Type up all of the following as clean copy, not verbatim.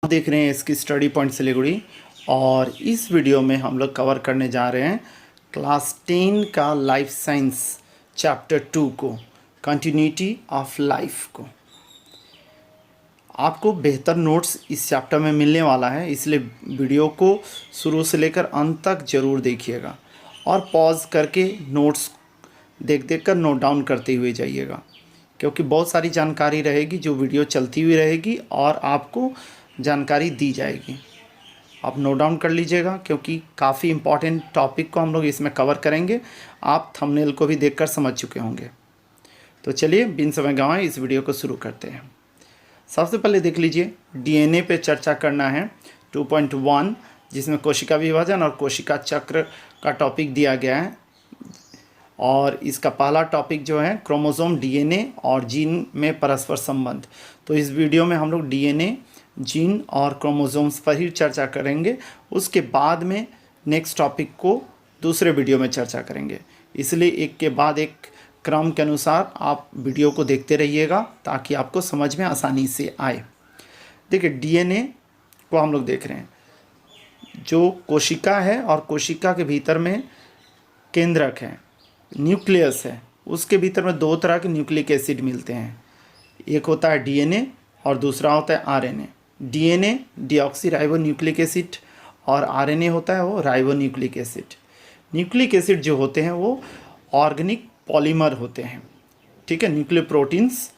आप देख रहे हैं इसकी स्टडी पॉइंट सिलीगुड़ी। और इस वीडियो में हम लोग कवर करने जा रहे हैं क्लास 10 का लाइफ साइंस चैप्टर 2 को, कंटिन्यूटी ऑफ लाइफ को। आपको बेहतर नोट्स इस चैप्टर में मिलने वाला है, इसलिए वीडियो को शुरू से लेकर अंत तक ज़रूर देखिएगा और पॉज करके नोट्स देख कर नोट डाउन करते हुए जाइएगा, क्योंकि बहुत सारी जानकारी रहेगी जो वीडियो चलती हुई रहेगी और आपको जानकारी दी जाएगी। आप नोट डाउन कर लीजिएगा, क्योंकि काफ़ी इम्पॉर्टेंट टॉपिक को हम लोग इसमें कवर करेंगे। आप थंबनेल को भी देखकर समझ चुके होंगे। तो चलिए बिन समय गंवाए इस वीडियो को शुरू करते हैं। सबसे पहले देख लीजिए, डीएनए पे चर्चा करना है 2.1, जिसमें कोशिका विभाजन और कोशिका चक्र का टॉपिक दिया गया है। और इसका पहला टॉपिक जो है क्रोमोसोम, डीएनए और जीन में परस्पर संबंध। तो इस वीडियो में हम लोग डीएनए, जीन और क्रोमोसोम्स पर ही चर्चा करेंगे। उसके बाद में नेक्स्ट टॉपिक को दूसरे वीडियो में चर्चा करेंगे, इसलिए एक के बाद एक क्रम के अनुसार आप वीडियो को देखते रहिएगा ताकि आपको समझ में आसानी से आए। देखिए, डीएनए को हम लोग देख रहे हैं, जो कोशिका है और कोशिका के भीतर में केंद्रक है, न्यूक्लियस है, उसके भीतर में दो तरह के न्यूक्लिक एसिड मिलते हैं। एक होता है डीएनए और दूसरा होता है RNA. DNA deoxy ribo nucleic acid और आरएनए होता है वो ribo nucleic acid. Nucleic acid जो होते हैं वो ऑर्गेनिक पॉलीमर होते हैं, ठीक है, न्यूक्लियर प्रोटीन्स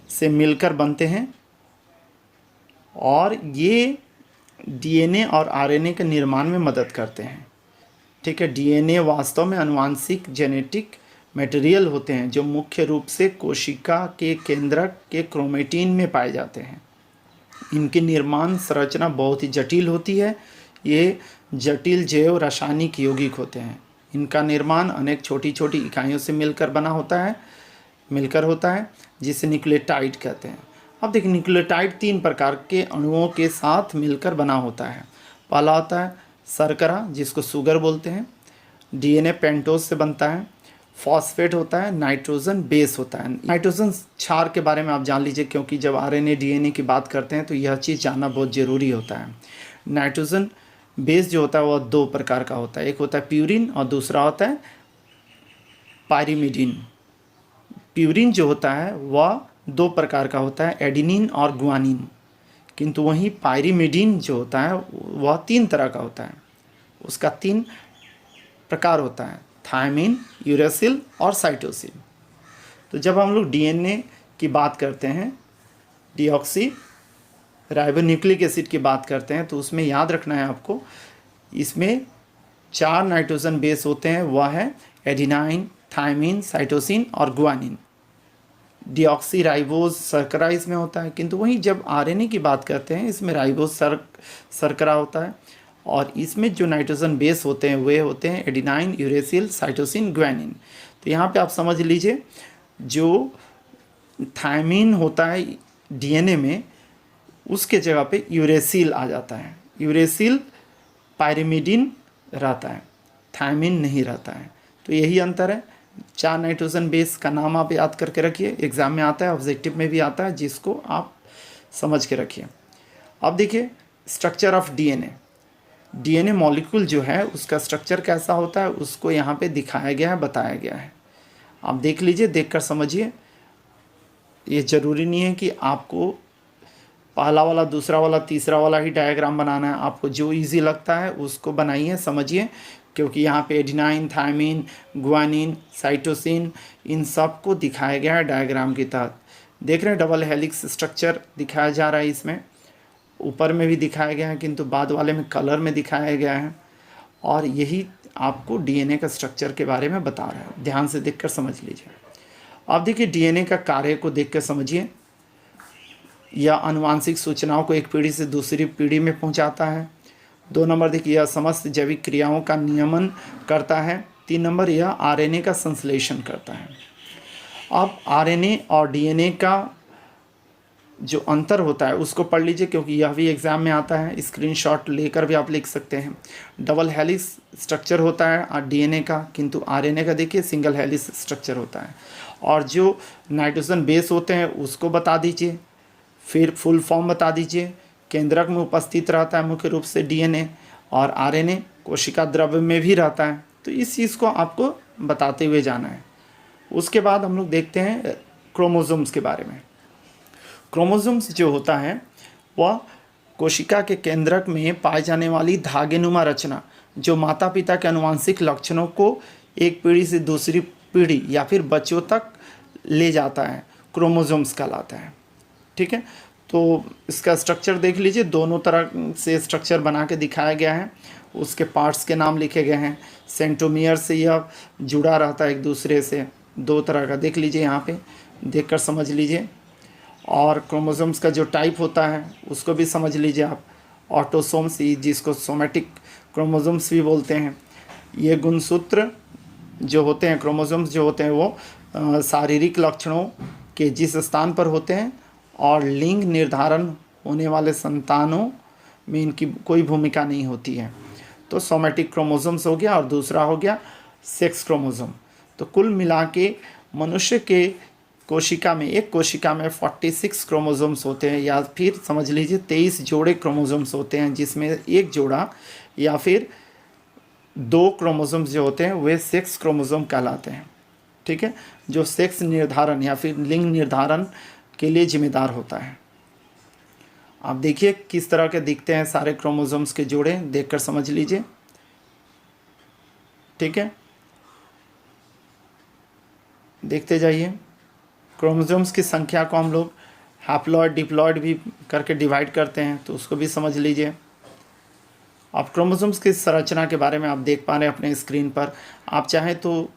से मिलकर बनते हैं और ये डीएनए और आरएनए के निर्माण में मदद करते हैं, ठीक है। डीएनए वास्तव में आनुवांशिक जेनेटिक मटेरियल होते हैं जो मुख्य रूप से कोशिका के केंद्रक के क्रोमेटिन में पाए जाते हैं। इनकी निर्माण संरचना बहुत ही जटिल होती है। ये जटिल जैव रासायनिक यौगिक होते हैं। इनका निर्माण अनेक छोटी छोटी इकाइयों से मिलकर होता है, जिसे न्यूक्लियोटाइड कहते हैं। अब देखिए, न्यूक्लियोटाइड 3 प्रकार के अणुओं के साथ मिलकर बना होता है। पहला होता है शर्करा, जिसको शुगर बोलते हैं। डीएनए पेंटोज से बनता है। फॉस्फेट होता है। नाइट्रोजन बेस होता है। नाइट्रोजन क्षार के बारे में आप जान लीजिए, क्योंकि जब आरएनए डीएनए की बात करते हैं तो यह चीज़ जानना बहुत ज़रूरी होता है। नाइट्रोजन बेस जो होता है वह 2 प्रकार का होता है। एक होता है प्यूरिन और दूसरा होता है पायरिमिडिन। प्यूरिन जो होता है वह 2 प्रकार का होता है, एडेनिन और गुआनिन। किंतु वहीं पायरिमिडिन जो होता है वह 3 तरह का होता है। उसका 3 प्रकार होता है, थायमिन, यूरेसिल और साइटोसिन। तो जब हम लोग डीएनए की बात करते हैं, डीऑक्सी राइबोन्यूक्लिक एसिड की बात करते हैं, तो उसमें याद रखना है आपको, इसमें 4 नाइट्रोजन बेस होते हैं। वह है एडिनाइन, थायमिन, साइटोसिन और गुआनिन। डीऑक्सी राइबोज शर्करा इसमें होता है। किंतु वहीं जब आरएनए की बात करते हैं, इसमें राइबोज शर्करा होता है और इसमें जो नाइट्रोजन बेस होते हैं वे होते हैं एडिनाइन, यूरेसिल, साइटोसिन, ग्वानिन। तो यहाँ पे आप समझ लीजिए, जो थायमिन होता है डीएनए में, उसके जगह पे यूरेसिल आ जाता है। यूरेसिल पायरिमिडिन रहता है, थायमिन नहीं रहता है। तो यही अंतर है। 4 नाइट्रोजन बेस का नाम आप याद करके रखिए, एग्ज़ाम में आता है, ऑब्जेक्टिव में भी आता है, जिसको आप समझ के रखिए। अब देखिए structure of DNA. DNA molecule जो है उसका स्ट्रक्चर कैसा होता है उसको यहाँ पे दिखाया गया है, बताया गया है। आप देख लीजिए, देखकर समझिए। ये ज़रूरी नहीं है कि आपको पहला वाला, दूसरा वाला, तीसरा वाला ही डायग्राम बनाना है। आपको जो इजी लगता है उसको बनाइए, समझिए, क्योंकि यहाँ पे एडिनाइन, थायमिन, गुआनिन, साइटोसिन, इन सब को दिखाया गया है डायग्राम के तहत। देख रहे हैं, डबल हेलिक्स स्ट्रक्चर दिखाया जा रहा है। इसमें ऊपर में भी दिखाया गया है, किंतु बाद वाले में कलर में दिखाया गया है। और यही आपको डीएनए का स्ट्रक्चर के बारे में बता रहा है। ध्यान से देखकर समझ लीजिए। अब देखिए, डीएनए का कार्य को देखकर समझिए। यह आनुवांशिक सूचनाओं को एक पीढ़ी से दूसरी पीढ़ी में पहुंचाता है। 2 नंबर देखिए, यह समस्त जैविक क्रियाओं का नियमन करता है। 3 नंबर, यह आरएनए का संश्लेषण करता है। अब आरएनए और डीएनए का जो अंतर होता है उसको पढ़ लीजिए, क्योंकि यह भी एग्ज़ाम में आता है। स्क्रीनशॉट लेकर भी आप लिख सकते हैं। डबल हेलिक्स स्ट्रक्चर होता है डीएनए का, किंतु आरएनए का देखिए सिंगल हेलिक्स स्ट्रक्चर होता है। और जो नाइट्रोजन बेस होते हैं उसको बता दीजिए। फिर फुल फॉर्म बता दीजिए केंद्रक में उपस्थित रहता है मुख्य रूप से डीएनए, और आरएनए कोशिका द्रव्य में भी रहता है। तो इस चीज़ को आपको बताते हुए जाना है। उसके बाद हम लोग देखते हैं क्रोमोसोम्स के बारे में। क्रोमोसोम्स जो होता है वह कोशिका के केंद्रक में पाई जाने वाली धागेनुमा रचना जो माता पिता के आनुवंशिक लक्षणों को एक पीढ़ी से दूसरी पीढ़ी या फिर बच्चों तक ले जाता है, क्रोमोसोम्स कहलाता है। ठीक है, तो इसका स्ट्रक्चर देख लीजिए, दोनों तरह से स्ट्रक्चर बना के दिखाया गया है। उसके पार्ट्स के नाम लिखे गए हैं। सेंट्रोमियर से यह जुड़ा रहता है एक दूसरे से, दो तरह का देख लीजिए, यहाँ पे देखकर समझ लीजिए। और क्रोमोसोम्स का जो टाइप होता है उसको भी समझ लीजिए आप। ऑटोसोम्स, जिसको सोमेटिक क्रोमोसोम्स भी बोलते हैं। ये गुणसूत्र जो होते हैं, क्रोमोसोम्स जो होते हैं वो शारीरिक लक्षणों के जिस स्थान पर होते हैं और लिंग निर्धारण होने वाले संतानों में इनकी कोई भूमिका नहीं होती है। तो सोमेटिक क्रोमोसोम्स हो गया और दूसरा हो गया सेक्स क्रोमोसोम। तो कुल मिला के मनुष्य के कोशिका में, एक कोशिका में 46 क्रोमोसोम्स होते हैं, या फिर समझ लीजिए 23 जोड़े क्रोमोसोम्स होते हैं, जिसमें एक जोड़ा या फिर 2 क्रोमोसोम्स जो होते हैं वे सेक्स क्रोमोसोम कहलाते हैं। ठीक है, जो सेक्स निर्धारण या फिर लिंग निर्धारण के लिए जिम्मेदार होता है। आप देखिए किस तरह के दिखते हैं सारे क्रोमोसोम्स के जोड़े, देखकर समझ लीजिए। ठीक है, देखते जाइए। क्रोमोसोम्स की संख्या को हम लोग हैप्लॉइड डिप्लॉइड भी करके डिवाइड करते हैं, तो उसको भी समझ लीजिए। अब क्रोमोसोम्स की संरचना के बारे में आप देख पा रहे हैं अपने स्क्रीन पर। आप चाहें तो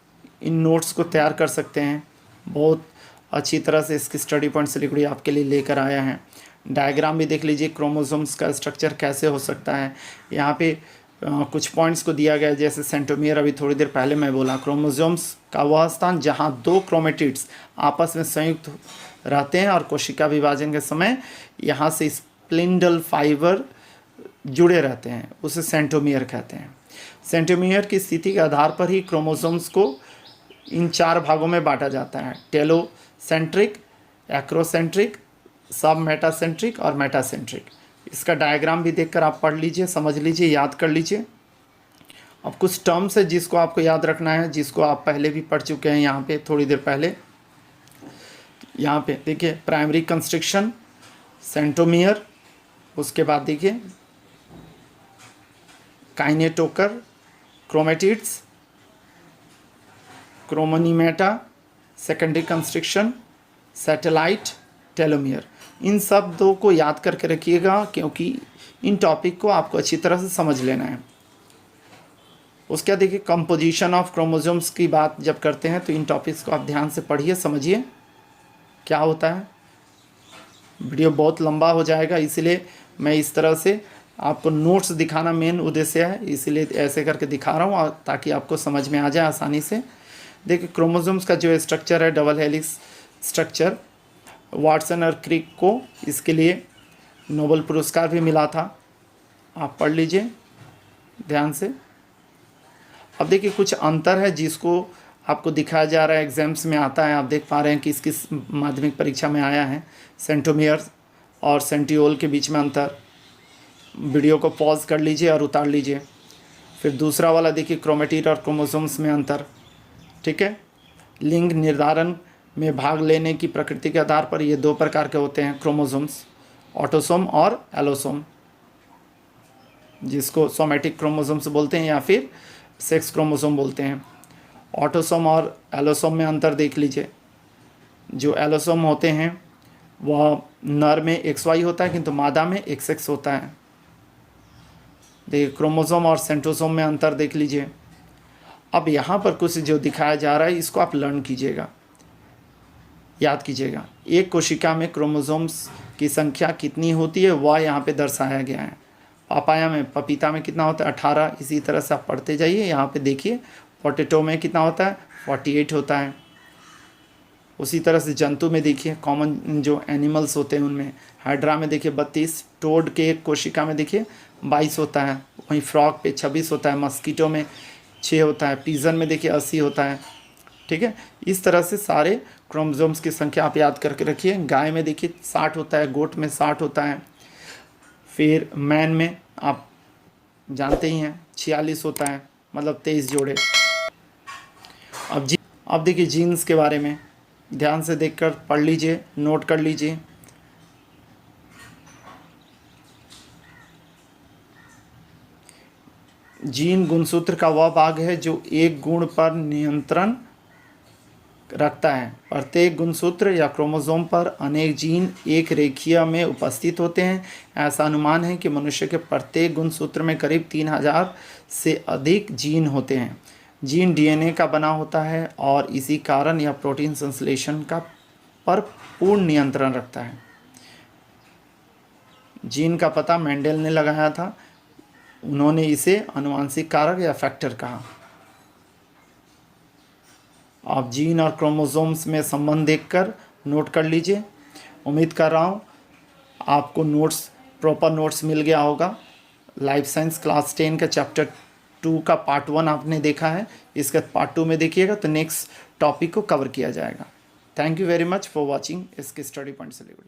इन नोट्स को तैयार कर सकते हैं, बहुत अच्छी तरह से इसकी स्टडी पॉइंट से लिखड़ी आपके लिए लेकर आया है। डायग्राम भी देख लीजिए क्रोमोसोम्स का स्ट्रक्चर कैसे हो सकता है। यहाँ पे कुछ पॉइंट्स को दिया गया है, जैसे सेंट्रोमियर अभी थोड़ी देर पहले मैं बोला। क्रोमोसोम्स का वह स्थान जहाँ 2 क्रोमेटिड्स आपस में संयुक्त रहते हैं और कोशिका विभाजन के समय यहाँ से स्पिंडल फाइबर जुड़े रहते हैं, उसे सेंट्रोमियर कहते हैं। सेंट्रोमियर की स्थिति के आधार पर ही क्रोमोसोम्स को इन 4 भागों में बांटा जाता है: टेलोसेंट्रिक, एक्रोसेंट्रिक, सब मेटासेंट्रिक और मेटासेंट्रिक। इसका डायग्राम भी देखकर आप पढ़ लीजिए, समझ लीजिए, याद कर लीजिए। अब कुछ टर्म्स है जिसको आपको याद रखना है, जिसको आप पहले भी पढ़ चुके हैं यहाँ पे थोड़ी देर पहले। यहाँ पे देखिए प्राइमरी कंस्ट्रक्शन, सेंट्रोमियर, उसके बाद देखिए kinetochore, chromatids, chromonemata, secondary construction, satellite, telomere. इन सब दो को याद करके रखिएगा, क्योंकि इन टॉपिक को आपको अच्छी तरह से समझ लेना है। उसके बाद देखिए कंपोजिशन ऑफ क्रोमोसोम्स की बात जब करते हैं तो इन टॉपिक्स को आप ध्यान से पढ़िए, समझिए क्या होता है। वीडियो बहुत लंबा हो जाएगा, इसलिए मैं इस तरह से आपको नोट्स दिखाना मेन उद्देश्य है, इसलिए ऐसे करके दिखा रहा हूँ ताकि आपको समझ में आ जाए आसानी से। देखिए क्रोमोसोम्स का जो स्ट्रक्चर है डबल हेलिक्स स्ट्रक्चर, वाटसन और क्रिक को इसके लिए नोबेल पुरस्कार भी मिला था, आप पढ़ लीजिए ध्यान से। अब देखिए कुछ अंतर है जिसको आपको दिखाया जा रहा है, एग्जाम्स में आता है, आप देख पा रहे हैं कि किस माध्यमिक परीक्षा में आया है। सेंट्रोमियर और सेंट्रियोल के बीच में अंतर, वीडियो को पॉज कर लीजिए और उतार लीजिए। फिर दूसरा वाला देखिए क्रोमेटिड और क्रोमोसोम्स में अंतर। ठीक है, लिंग निर्धारण में भाग लेने की प्रकृति के आधार पर ये 2 प्रकार के होते हैं क्रोमोसोम्स, ऑटोसोम और एलोसोम, जिसको सोमेटिक क्रोमोसोम्स बोलते हैं या फिर सेक्स क्रोमोसोम बोलते हैं। ऑटोसोम और एलोसोम में अंतर देख लीजिए। जो एलोसोम होते हैं वह नर में XY होता है, किंतु मादा में XX होता है। देखिए क्रोमोसोम और सेंट्रोसोम में अंतर देख लीजिए। अब यहाँ पर कुछ जो दिखाया जा रहा है इसको आप लर्न कीजिएगा, याद कीजिएगा। एक कोशिका में क्रोमोसोम्स की संख्या कितनी होती है वह यहाँ पे दर्शाया गया है। पापाया में, पपीता में कितना होता है 18, इसी तरह से आप पढ़ते जाइए। यहाँ पे देखिए पोटैटो में कितना होता है 48 होता है। उसी तरह से जंतु में देखिए, कॉमन जो एनिमल्स होते हैं उनमें हाइड्रा में देखिए 32, टोड के एक कोशिका में देखिए 22 होता है, वहीं फ्रॉग पे 26 होता है, मस्कीटो में 6 होता है, पिजन में देखिए 80 होता है। ठीक है, इस तरह से सारे क्रोमोसोम्स की संख्या आप याद करके रखिए। गाय में देखिए 60 होता है, गोट में 60 होता है, फिर मैन में आप जानते ही हैं 46 होता है, मतलब 23 जोड़े। अब देखिए जीन्स के बारे में ध्यान से देखकर पढ़ लीजिए, नोट कर लीजिए। जीन गुणसूत्र का वह भाग है जो एक गुण पर नियंत्रण रखता है। प्रत्येक गुणसूत्र या क्रोमोसोम पर अनेक जीन एक रेखीय में उपस्थित होते हैं। ऐसा अनुमान है कि मनुष्य के प्रत्येक गुणसूत्र में करीब 3000 से अधिक जीन होते हैं। जीन डीएनए का बना होता है और इसी कारण यह प्रोटीन संश्लेषण का पर पूर्ण नियंत्रण रखता है। जीन का पता मेंडल ने लगाया था, उन्होंने इसे आनुवंशिक कारक या फैक्टर कहा। आप जीन और क्रोमोसोम्स में संबंध देखकर नोट कर लीजिए। उम्मीद कर रहा हूँ आपको प्रॉपर नोट्स मिल गया होगा। लाइफ साइंस क्लास 10 का चैप्टर 2 का पार्ट 1 आपने देखा है, इसका पार्ट 2 में देखिएगा तो नेक्स्ट टॉपिक को कवर किया जाएगा। Thank you very much for watching इसके स्टडी पॉइंट से लेकर।